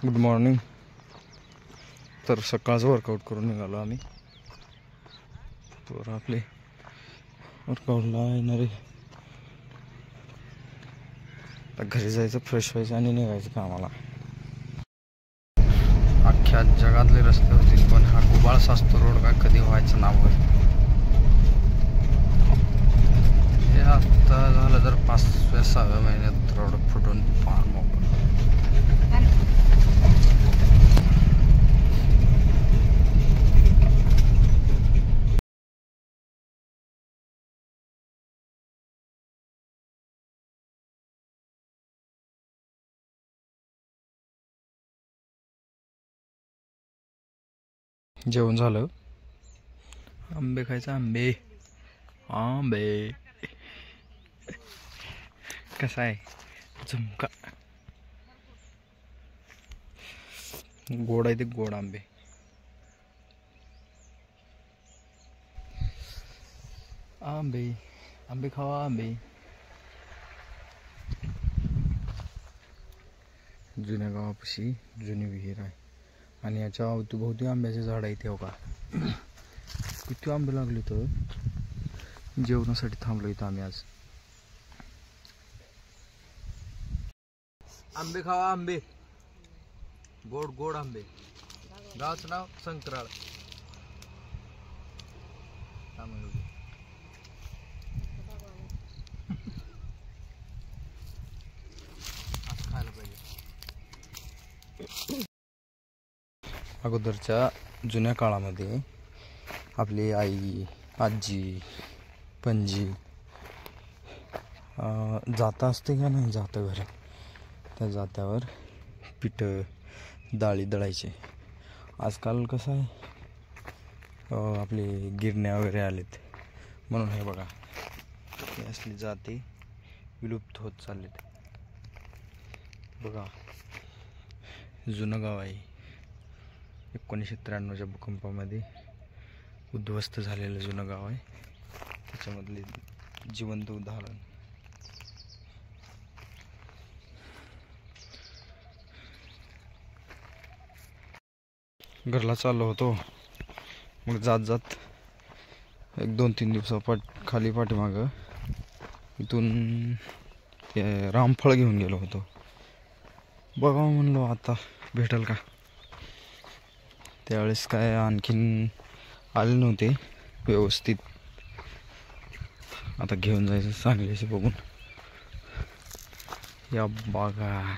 Good morning. तर सकाळचं workout करून निघालो आम्ही. तर आपले वर्कआउटला येणारे आता घरी जायचं, फ्रेश व्हायचं आणि निघायचं कामाला. अख्ख्या जगातले रस्ते होतील पण हा गुबाळ साचतो रोड काय कधी व्हायचं नाव होईल. हे आता झालं तर 5-6 महिन्यात रोड फुटून पार मोकळं. जेवण झालं. आंबे खायचं. आंबे आंबे कसा आहे झुमका. गोड आहे ते गोड आंबे. आंबे आंबे खावा आंबे. जुन्या गावापाशी जुनी विहीर आहे आणि याच्या अवतीभोवती आंब्याचे झाड आहे. तेव्हा का किती आंबे लागले. तर जेवणासाठी थांबलो इथं आम्ही आज. आंबे खावा आंबे. गोड गोड आंबे. गावचं नाव संक्राळ. खायला पाहिजे. अगोदरच्या जुन्या काळामध्ये आपली आई आजी पणजी जाता असते का नाही, जातं घरी, त्या जात्यावर पिठं डाळी दळायचे. आजकाल कसं आहे आपले गिरण्या वगैरे आलेत म्हणून हे बघा हे असली जाती विलुप्त होत चाललेत. बघा जुनं गाव आहे. 1993च्या भूकंपामध्ये उद्ध्वस्त झालेलं जुनं गाव आहे. त्याच्यामधले जिवंत उदाहरण. घरला चाललो होतो. मग जात जात 1-2-3 दिवसा खाली पाठीमागं इथून रामफळ घेऊन गेलो होतो. बघा म्हणलो आता भेटेल का. त्यावेळेस काय आणखीन आले नव्हते व्यवस्थित. आता घेऊन जायचं चांगले असे बघून. या बघा